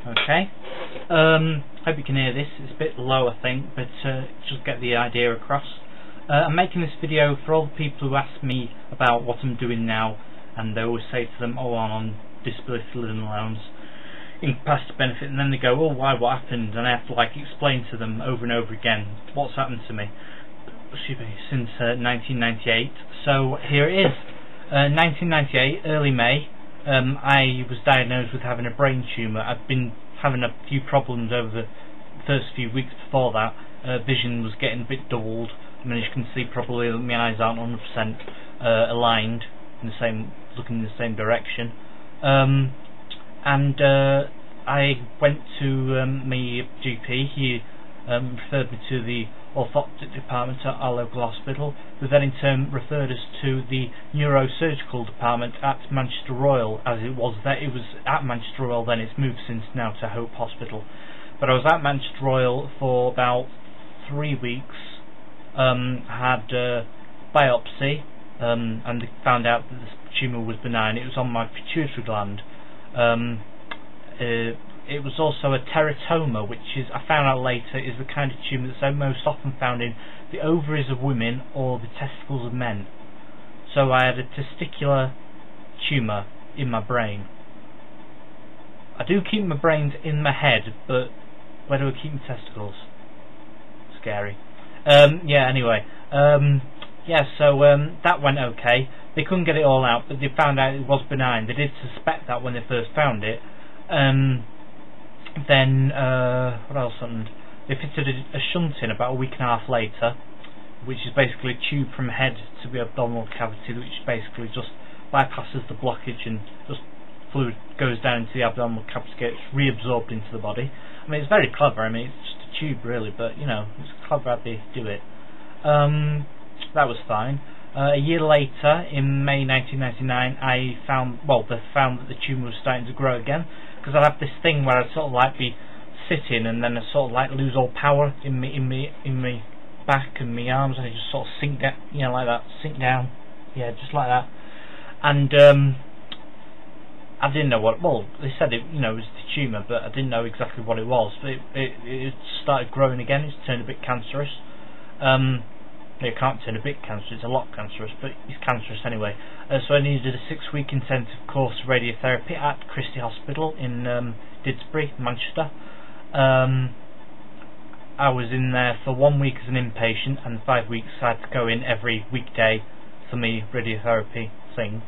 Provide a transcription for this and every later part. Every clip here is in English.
Okay. Hope you can hear this. It's a bit low, I think, but just get the idea across. I'm making this video for all the people who ask me about what I'm doing now, and they always say to them, "Oh, I'm on disability living allowance, incapacity benefit," and then they go, "Oh, why? What happened?" And I have to explain to them over and over again what's happened to me. Excuse me, since 1998. So here it is. 1998, early May. I was diagnosed with having a brain tumour. I've been having a few problems over the first few weeks before that. Vision was getting a bit dulled. I mean, as you can see, probably my eyes aren't 100% aligned in the same, looking in the same direction. I went to my GP. He referred me to the orthoptic department at our local hospital, who then in turn referred us to the neurosurgical department at Manchester Royal, as it was at Manchester Royal then. It's moved since now to Hope Hospital. But I was at Manchester Royal for about 3 weeks, had a biopsy, and they found out that the tumour was benign. It was on my pituitary gland. It was also a teratoma, which is, I found out later, is the kind of tumour that's most often found in the ovaries of women or the testicles of men. So I had a testicular tumour in my brain. I do keep my brains in my head, but where do I keep my testicles? Scary. Yeah, anyway. That went okay. They couldn't get it all out, but they found out it was benign. They did suspect that when they first found it. Then what else happened? They fitted a shunt in about a week and a half later, which is basically a tube from head to the abdominal cavity, which basically just bypasses the blockage and just fluid goes down into the abdominal cavity, gets reabsorbed into the body. I mean, it's very clever. I mean, it's just a tube really, but you know, it's clever how they do it. That was fine. A year later, in May 1999, they found that the tumour was starting to grow again, because I'd have this thing where I'd sort of be sitting and then I'd sort of lose all power in me back and my arms, and it just sort of sink down, you know, like that, sink down, yeah, just like that. And I didn't know what. Well, they said it, you know, it was the tumour, but I didn't know exactly what it was. But it started growing again. It's turned a bit cancerous. It can't turn a bit cancerous, it's a lot cancerous, but it's cancerous anyway. So I needed a 6-week intensive course of radiotherapy at Christie Hospital in Didsbury, Manchester. I was in there for 1 week as an inpatient, and 5 weeks I had to go in every weekday for my radiotherapy thing.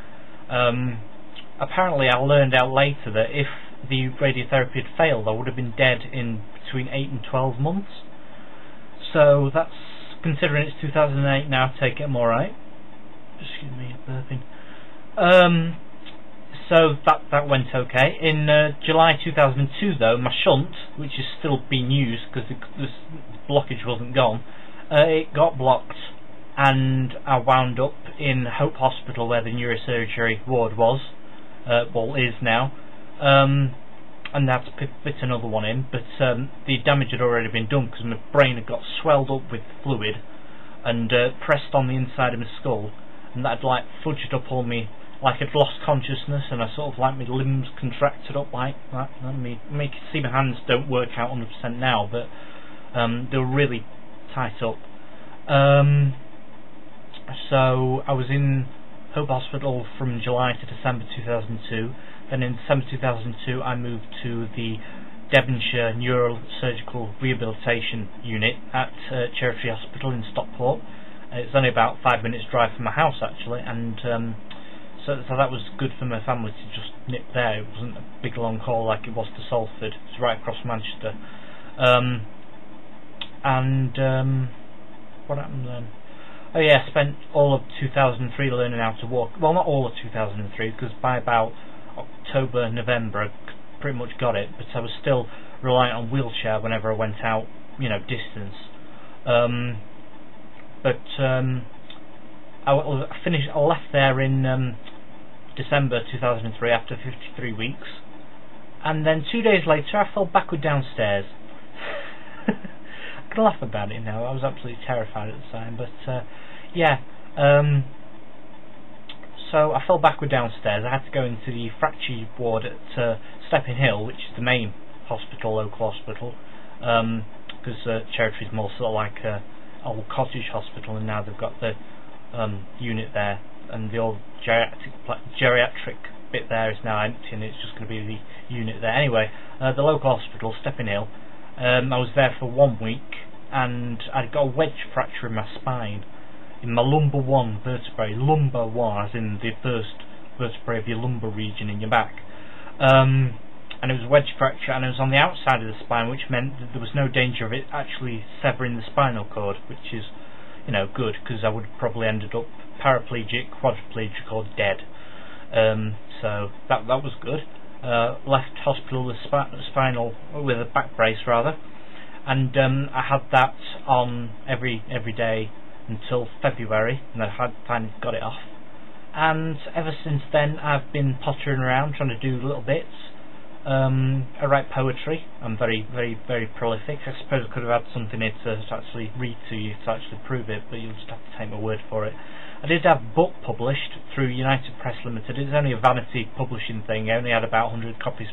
Apparently I learned out later that if the radiotherapy had failed, I would have been dead in between 8 and 12 months. So that's, considering it's 2008 now, take it alright. Excuse me, burping. So that went okay. In July 2002 though, my shunt, which is still being used because the blockage wasn't gone, it got blocked, and I wound up in Hope Hospital, where the neurosurgery ward was, is now, and I had to fit another one in, but the damage had already been done because my brain had got swelled up with fluid and pressed on the inside of my skull, and that had fudged up all me, I'd lost consciousness, and I sort of my limbs contracted up like that. Let me make you see my hands don't work out 100% now, but they were really tight up. So I was in Hope Hospital from July to December 2002. Then in December 2002 I moved to the Devonshire Neurosurgical Rehabilitation Unit at Cherry Hospital in Stockport. It's only about 5 minutes drive from my house actually, and so that was good for my family to just nip there. It wasn't a big long haul like it was to Salford. It's right across Manchester. What happened then? Oh yeah, I spent all of 2003 learning how to walk. Well, not all of 2003, because by about October, November I pretty much got it, but I was still reliant on wheelchair whenever I went out, you know, distance. I left there in December 2003 after 53 weeks, and then 2 days later I fell backward downstairs. I can laugh about it now. I was absolutely terrified at the time, but yeah. So I fell backward downstairs. I had to go into the fracture ward at Stepping Hill, which is the main hospital, local hospital, because Cherrytree is more sort of like a old cottage hospital, and now they've got the unit there, and the old geriatric bit there is now empty, and it's just going to be the unit there. Anyway, the local hospital, Stepping Hill, I was there for 1 week, and I'd got a wedge fracture in my spine, in my lumbar 1 vertebrae, lumbar 1 as in the first vertebrae of your lumbar region in your back, and it was a wedge fracture, and it was on the outside of the spine, which meant that there was no danger of it actually severing the spinal cord, which is, you know, good, because I would have probably ended up paraplegic, quadriplegic, or dead. So that was good. Left hospital with with a back brace rather, and I had that on every day until February, and I had finally got it off. And ever since then, I've been pottering around trying to do little bits. I write poetry. I'm very, very, very prolific. I suppose I could have had something here to actually read to you to actually prove it, but you'll just have to take my word for it. I did have a book published through United Press Limited. It's only a vanity publishing thing. I only had about 100 copies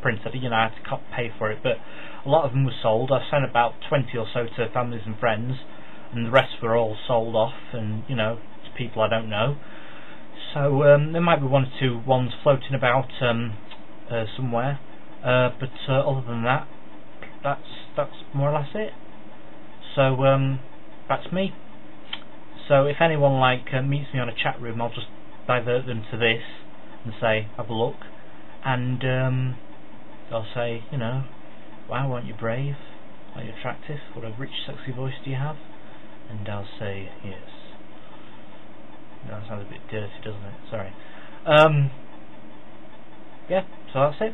printed. You know, I had to pay for it, but a lot of them were sold. I sent about 20 or so to families and friends, and the rest were all sold off, and, you know, to people I don't know. So there might be 1 or 2 ones floating about somewhere, but other than that, that's more or less it. So that's me. So if anyone meets me on a chat room, I'll just divert them to this and say, have a look, and they'll say, you know, wow, aren't you brave? Aren't you attractive? What a rich, sexy voice do you have? And I'll say yes. That sounds a bit dirty, doesn't it? Sorry. Yeah, so that's it.